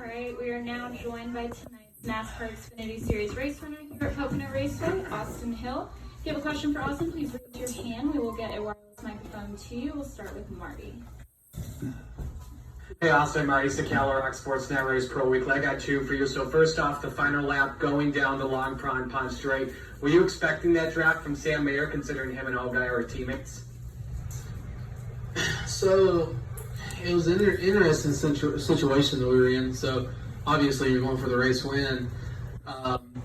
right, we are now joined by tonight's NASCAR Xfinity Series race winner here at Pocono Raceway, Austin Hill. If you have a question for Austin, please raise your hand. We will get a wireless microphone to you. We'll start with Marty. Hey Austin, Marty Sakala, Rock Sportsnet Race Pro Weekly. I got two for you. So first off, the final lap going down the Long Pond straight. Were you expecting that draft from Sam Mayer, considering him and Allgaier are teammates? So it was an interesting situation that we were in. So obviously you're going for the race win.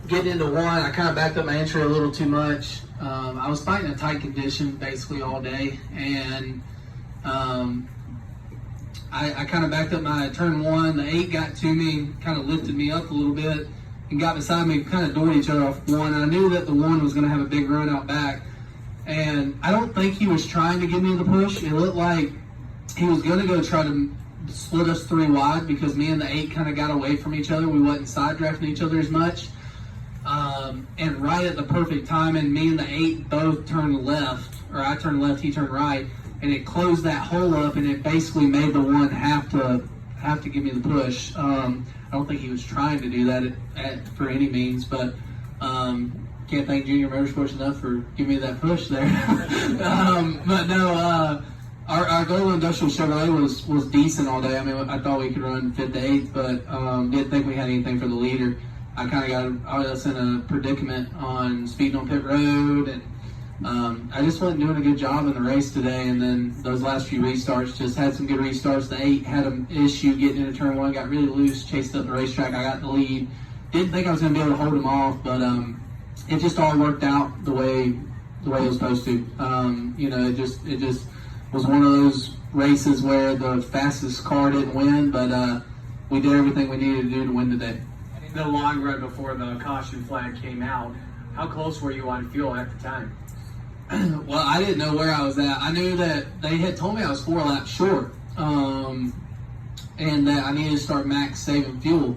Getting into one, I kind of backed up my entry a little too much. I was fighting a tight condition basically all day, and I kind of backed up my turn one. The 8 got to me, kind of lifted me up a little bit, and got beside me, kind of doored each other off one. I knew that the 1 was going to have a big run out back, and I don't think he was trying to give me the push. It looked like he was going to go try to split us 3 wide because me and the 8 kind of got away from each other. We wasn't side drafting each other as much. And right at the perfect time, and me and the 8 both turned left, or I turned left, he turned right, and it closed that hole up, and it basically made the 1 have to give me the push. I don't think he was trying to do that for any means, but can't thank Junior Motorsports enough for giving me that push there. But no, our Global Industrial Chevrolet was decent all day. I mean, I thought we could run 5th to 8th, but didn't think we had anything for the leader. I kind of got us in a predicament on speeding on pit road, and I just wasn't doing a good job in the race today. And then those last few restarts, just had some good restarts. The 8 had an issue getting into turn 1, got really loose, chased up the racetrack. I got the lead. Didn't think I was going to be able to hold him off, but it just all worked out the way it was supposed to. It just was one of those races where the fastest car didn't win, but we did everything we needed to do to win today. The long run before the caution flag came out, how close were you on fuel at the time? Well, I didn't know where I was at. I knew that they had told me I was 4 laps short, and that I needed to start max saving fuel.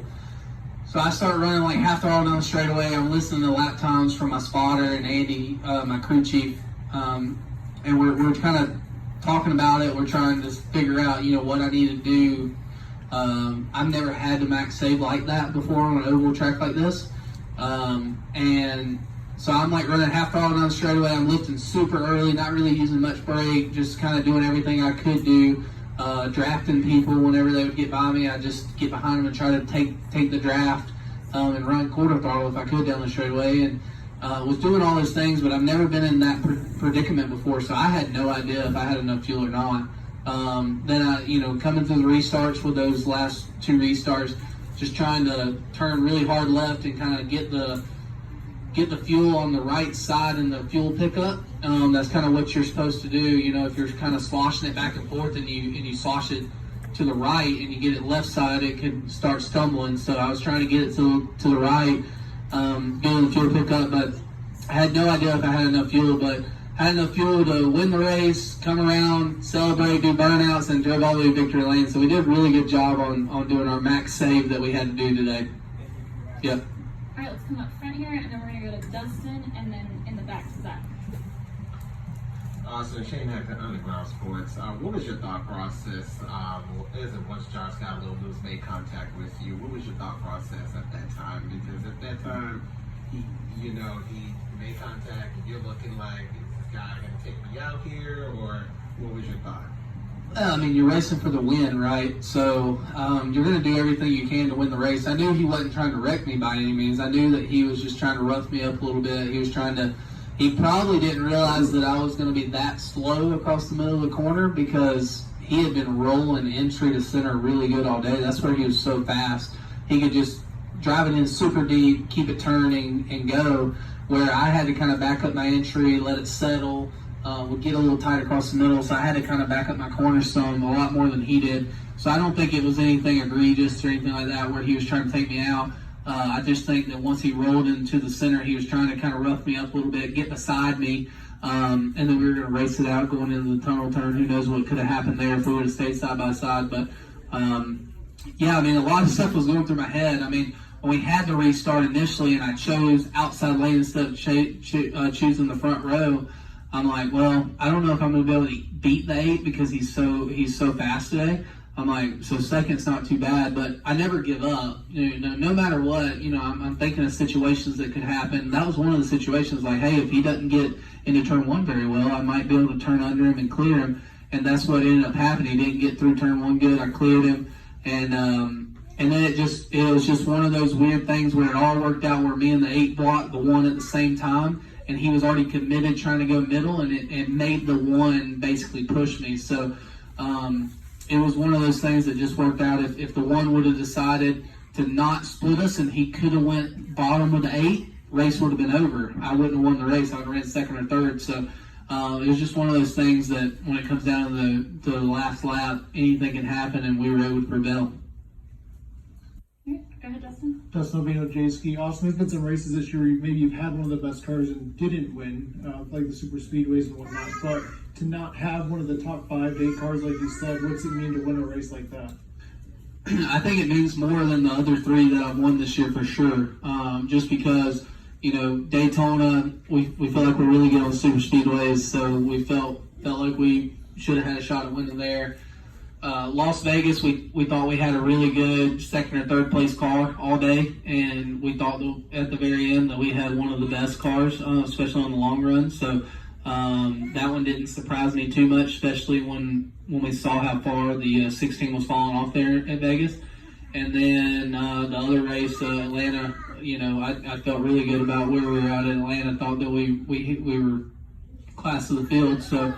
So I started running like half throttle down the straightaway. I'm listening to lap times from my spotter and Andy, my crew chief, and we're kind of talking about it. We're trying to figure out, what I need to do. I've never had to max save like that before on an oval track like this. And so I'm like running half throttle down the straightaway. I'm lifting super early, not really using much brake, just kind of doing everything I could do, drafting people whenever they would get by me. I just get behind them and try to take the draft and run quarter throttle if I could down the straightaway. And was doing all those things, but I've never been in that predicament before, so I had no idea if I had enough fuel or not. Then I, coming through the restarts with those last 2 restarts, just trying to turn really hard left and kind of get the fuel on the right side in the fuel pickup. That's kind of what you're supposed to do. If you're kind of sloshing it back and forth and you slosh it to the right and you get it left side, it could start stumbling. So I was trying to get it to the right, getting the fuel pickup, but I had no idea if I had enough fuel, but had enough fuel to win the race, come around, celebrate, do burnouts, and drove all the way to victory lane. So we did a really good job on doing our max save that we had to do today. Yep. All right, let's come up front here, and then we're going to go to Dustin, and then in the back to Zach. So Shane Hackett, Underground Sports. What was your thought process? Once Josh got a little loose, made contact with you, what was your thought process at that time? Because at that time, he made contact, and you're looking like, is this guy going to take me out here, or what was your thought? I mean, you're racing for the win, right? So you're going to do everything you can to win the race. I knew he wasn't trying to wreck me by any means. I knew that he was just trying to rough me up a little bit. He probably didn't realize that I was going to be that slow across the middle of the corner because he had been rolling entry to center really good all day. That's where he was so fast. He could just drive it in super deep, keep it turning, and go, where I had to kind of back up my entry, let it settle, would get a little tight across the middle, so I had to kind of back up my cornerstone a lot more than he did. So I don't think it was anything egregious or anything like that where he was trying to take me out. I just think that once he rolled into the center, he was trying to kind of rough me up a little bit, get beside me, and then we were going to race it out going into the tunnel turn. Who knows what could have happened there if we would have stayed side by side. But, yeah, I mean, a lot of stuff was going through my head. I mean, when we had to restart initially and I chose outside lane instead of choosing the front row, I'm like, well, I don't know if I'm going to be able to beat the 8 because he's so fast today. I'm like, so second's not too bad, but I never give up. No matter what, I'm thinking of situations that could happen. That was one of the situations, like, hey, if he doesn't get into turn one very well, I might be able to turn under him and clear him. And that's what ended up happening. He didn't get through turn one good. I cleared him, and then it was just one of those weird things where it all worked out, where me and the 8 blocked the 1 at the same time, and he was already committed trying to go middle, and it made the 1 basically push me. So it was one of those things that just worked out. If the 1 would have decided to not split us and he could have went bottom with the 8, race would have been over. I wouldn't have won the race. I would have ran second or third. So it was just one of those things that when it comes down to the last lap, anything can happen, and we were able to prevail. Go ahead, Dustin. Dustin Albino, J-Ski. Austin, there's been some races this year where maybe you've had one of the best cars and didn't win, like the super speedways and whatnot, but to not have one of the top 5 day cars, like you said, what's it mean to win a race like that? I think it means more than the other 3 that I've won this year for sure. Just because, Daytona, we feel like we're really good on super speedways, so we felt like we should have had a shot at winning there. Las Vegas, we thought we had a really good second or third place car all day, and we thought at the very end that we had one of the best cars, especially on the long run. So that one didn't surprise me too much, especially when we saw how far the 16 was falling off there at Vegas. And then the other race, Atlanta, I felt really good about where we were at in Atlanta. Thought that we were class of the field. So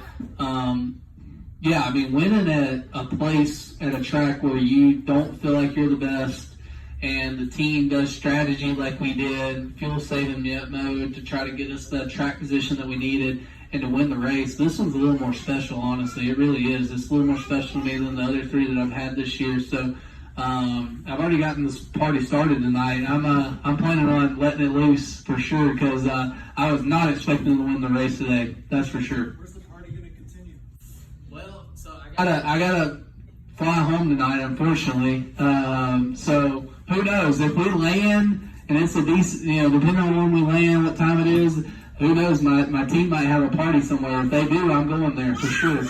winning at a place, at a track where you don't feel like you're the best, and the team does strategy like we did, fuel saving mode to try to get us the track position that we needed and to win the race. This one's a little more special, honestly. It really is. It's a little more special to me than the other 3 that I've had this year. So I've already gotten this party started tonight. I'm planning on letting it loose for sure, because I was not expecting to win the race today. That's for sure. Where's the party going to continue? Well, so I gotta fly home tonight, unfortunately. So who knows? If we land and it's a decent, depending on when we land, what time it is, who knows? My team might have a party somewhere. If they do, I'm going there for sure.